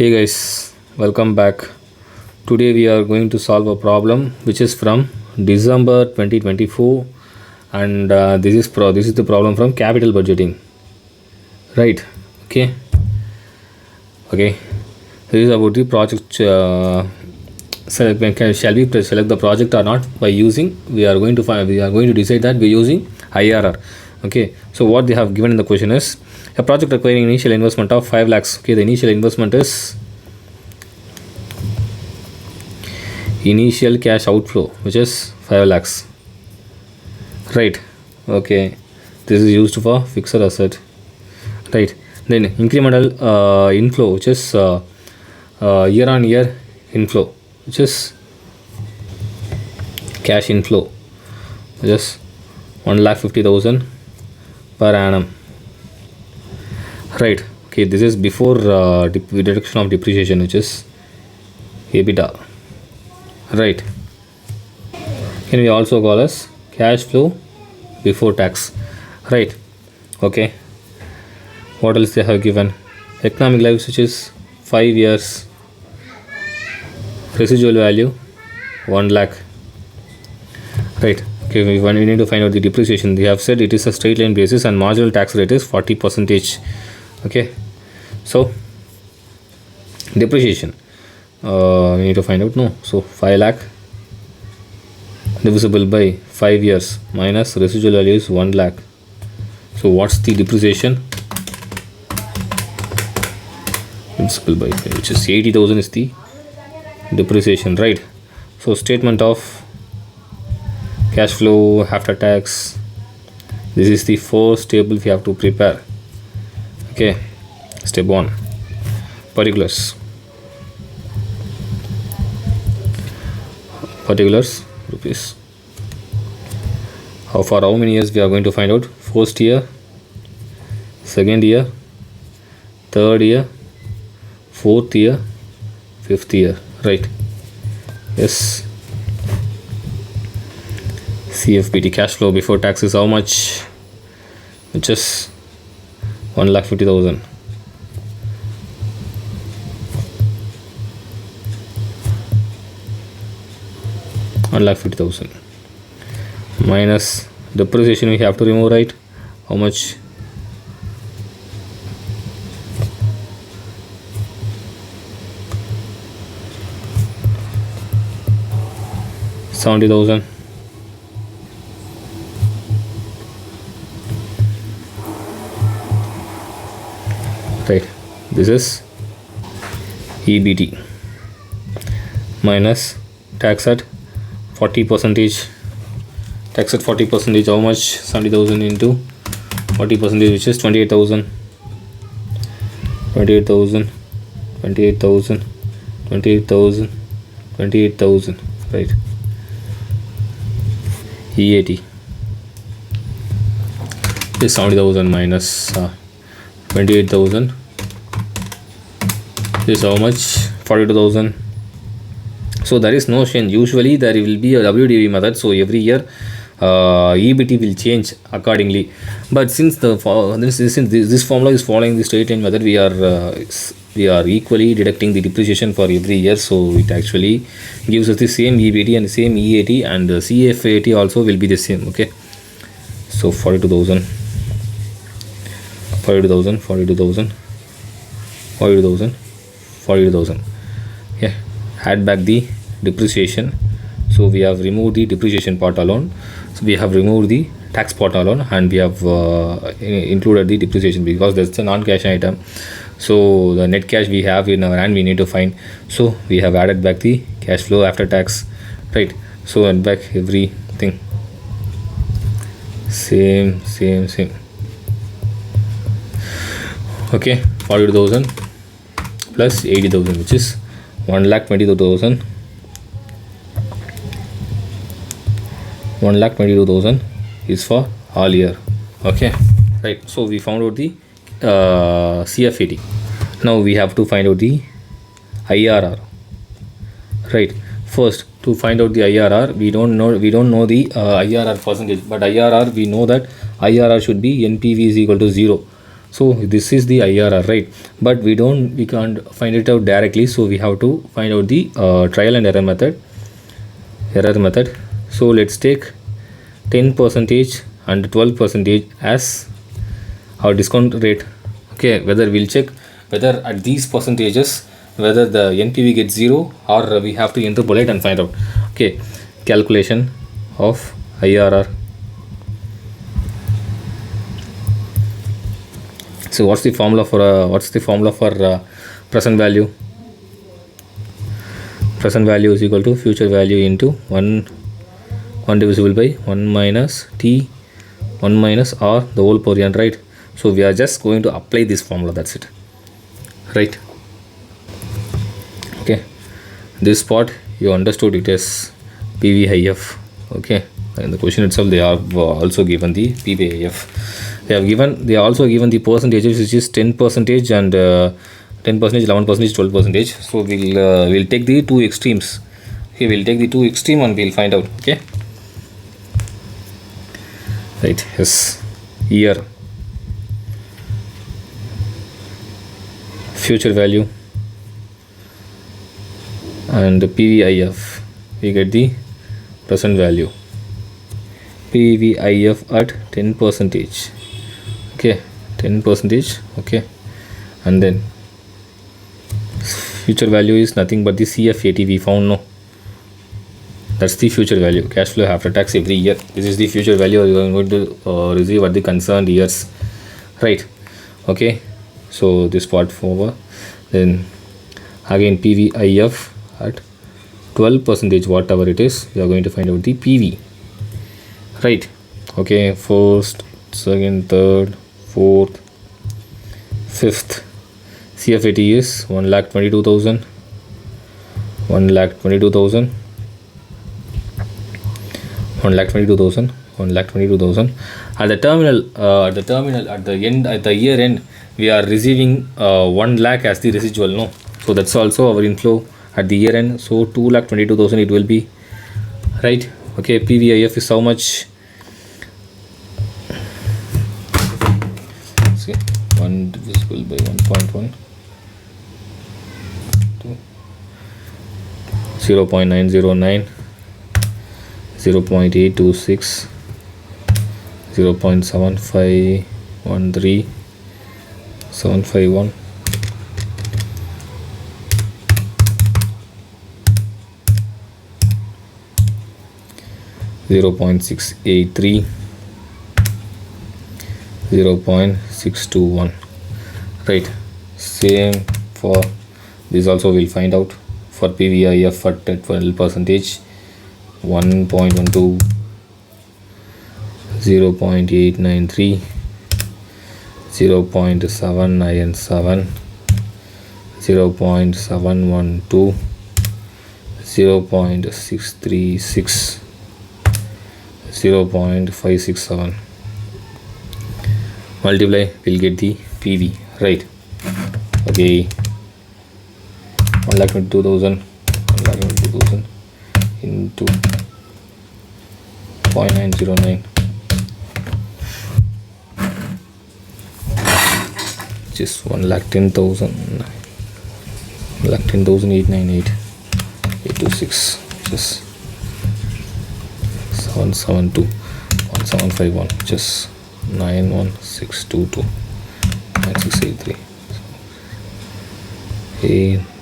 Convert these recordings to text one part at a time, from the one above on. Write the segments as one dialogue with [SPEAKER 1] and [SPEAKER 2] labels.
[SPEAKER 1] Hey guys, welcome back. Today we are going to solve a problem which is from December 2024, and this is the problem from capital budgeting. Right? Okay. Okay. This is about the project. Shall we select the project or not by using? We are going to decide that by using IRR. Okay. So what they have given in the question is a project requiring initial investment of 5 lakhs. Okay, the initial investment is initial cash outflow, which is 5 lakhs. Right. Okay, this is used for fixed asset. Right. Then incremental inflow, which is year on year inflow, which is cash inflow, which is 1,50,000 per annum. Right. Okay, this is before deduction of depreciation, which is EBITDA. Right. Can we also call as cash flow before tax. Right. Okay, what else they have given? Economic life, which is 5 years, residual value 1 lakh. Right. Okay, we need to find out the depreciation. They have said it is a straight line basis and marginal tax rate is 40%. Okay, so depreciation we need to find out. No, so 5 lakh divisible by 5 years minus residual value is 1 lakh. So what's the depreciation? Divisible by 5, which is 80,000 is the depreciation. Right. So statement of cash flow after tax, this is the first table we have to prepare. Okay, step 1, particulars rupees. For how many years we are going to find out? First year, second year, third year, fourth year, fifth year. Right. Yes. CFBT, cash flow before tax, is how much? Which is 1,50,000. Minus depreciation we have to remove, right? How much? $70,000. Right. This is EBT minus tax at 40%. Tax at 40%, how much? 70,000 into 40%, which is 28,000. 28,000. Right. EAT is 70,000 minus 28,000 is how much? 42,000. So there is no change. Usually there will be a WDV method, so every year EBT will change accordingly. But since this formula is following the straight line method, we are equally deducting the depreciation for every year, so it actually gives us the same EBT and the same EAT, and the CFAT also will be the same. Okay, so 42,000. Yeah, add back the depreciation. So we have removed the depreciation part alone, so we have removed the tax part alone, and we have included the depreciation because that's a non-cash item. So the net cash we have in our hand we need to find, so we have added back the cash flow after tax. Right. So add back everything, same. Okay, 42,000 plus 80,000, which is 1,22,000. 1,22,000 is for all year. Okay. Right. So we found out the CFAT. Now we have to find out the IRR. Right. First, to find out the IRR, we don't know the IRR percentage, but IRR we know that IRR should be NPV is equal to 0. So this is the IRR, right? But we can't find it out directly, so we have to find out the trial and error method. So let's take 10 percentage and 12 percentage as our discount rate. Okay, whether we'll check whether at these percentages whether the NPV gets 0 or we have to interpolate and find out. Okay, calculation of IRR. So what's the formula for present value? Present value is equal to future value into 1 divisible by 1 minus t 1 minus r the whole power n, right? So we are just going to apply this formula, that's it, right? Okay, this part you understood it as PVIF. Okay, in the question itself they have also given the PVIF. They are also given the percentages, which is 10 percentage and 10 percentage, 11 percentage, 12 percentage. So we'll take the two extremes. Okay, we'll take the two extreme and we'll find out. Okay, right? Yes, year, future value, and PVIF. We get the present value. PVIF at 10 percentage. Okay, 10 percentage. Okay, and then future value is nothing but the CFAT we found. No, that's the future value, cash flow after tax every year. This is the future value you are going to receive at the concerned years, right? Okay, so this part over. Then again PVIF at 12 percentage, whatever it is, we are going to find out the PV, right? Okay, first, second, third, fourth, fifth. CFAT is 1,22,000, 1,22,000, 1,22,000, 1,22,000. At the year end, we are receiving 1 lakh as the residual. No, so that's also our inflow at the year end. So 2,22,000 it will be, right? Okay, PVIF is how much? See, 1 divisible by 1.1 to 0.909, 0.826, 0.7513, 751, 0.683, 0.621, right? Same for this also. We'll find out for PVIF at 12 percentage, 1.12, 0.893, 0.797, 0.712, 0.636, 0.567. multiply, we'll get the PV, right? Okay, 1,22,000 into 0.909, just 1,10,000, 1,10,898, 826, just 772, 1751, just 91622, 9683,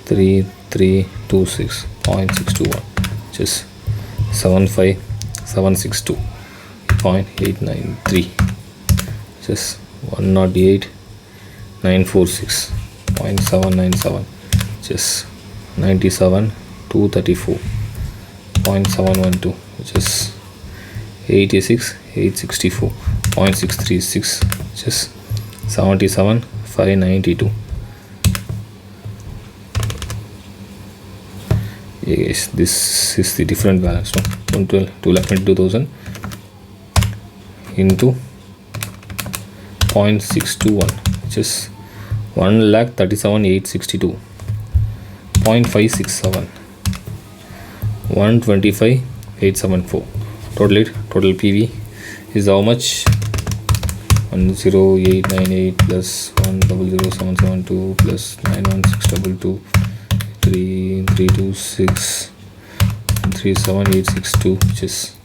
[SPEAKER 1] 83326.621, just 75762.893, just 108,946.797, just 97,234.712, which is 86,864.636, just 77,592. Yes, this is the different balance. No? 2,22,000 into 0.621, which is 1,37,862.567, 125,874. Total PV is how much? 10898 plus 100772 plus 91622 3326 37862, which is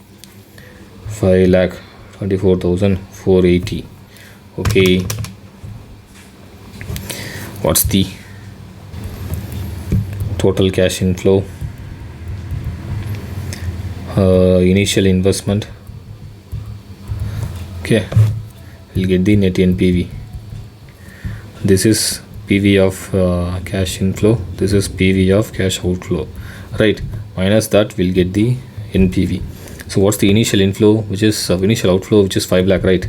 [SPEAKER 1] 5,24,480. Okay, what's the total cash inflow? Initial investment. Okay, we'll get the net NPV. This is PV of cash inflow, this is PV of cash outflow, right? Minus that we'll get the NPV. So what's the initial inflow, which is initial outflow, which is 5 lakh, right?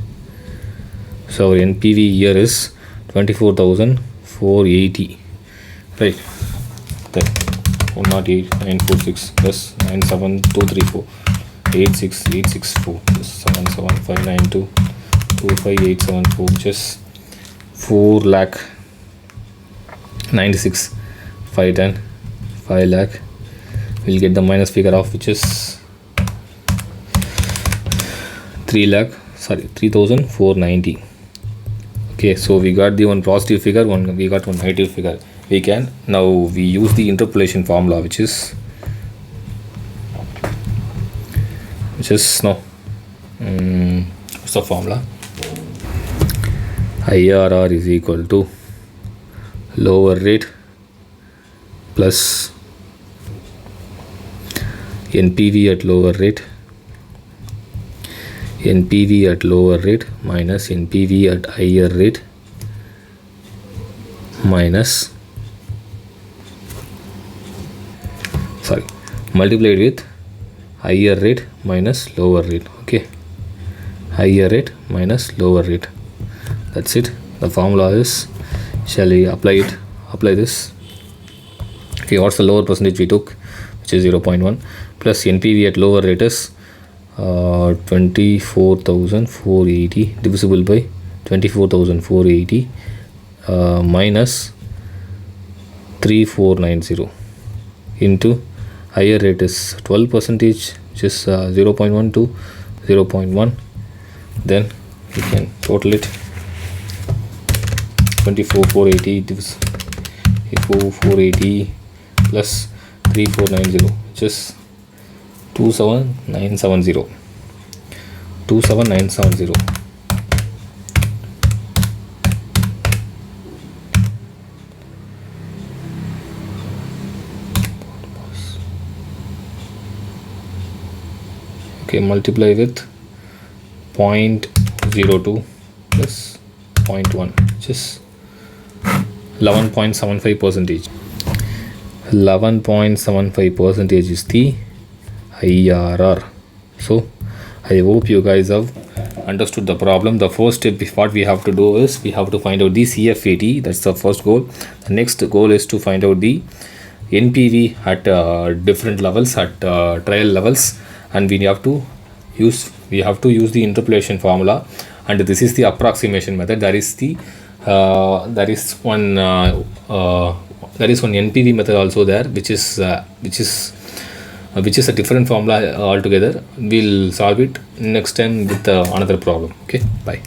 [SPEAKER 1] So our NPV here is 24,480, right? Then 108,946 plus 97234 86864 plus 77592 25874, which is 4 lakh 96 510 5 lakh. We'll get the minus figure of which is 3,490. Okay, so we got the one positive figure, we got one negative figure. We use the interpolation formula, which is what's the formula? IRR is equal to lower rate plus NPV at lower rate, NPV at lower rate minus NPV at higher rate minus multiplied with higher rate minus lower rate. Okay, higher rate minus lower rate, that's it. The formula is, shall we apply this? Okay, what's the lower percentage we took, which is 0.1 plus NPV at lower rate is 24,480 divisible by 24,480 minus 3490 into higher rate is 12%, which is 0.1 to 0.1. Then you can total it. 24,480 480 plus 3490, which is 27970. Okay, multiply with 0.02 plus 0.1, which is 11.75%. 11.75% is the IRR. So I hope you guys have understood the problem. The first step, what we have to do is we have to find out the CFAT. That's the first goal. The next goal is to find out the NPV at different levels, at trial levels, and we have to use the interpolation formula, and this is the approximation method. There is one NPV method also there, which is a different formula altogether. We'll solve it next time with another problem. Okay, bye.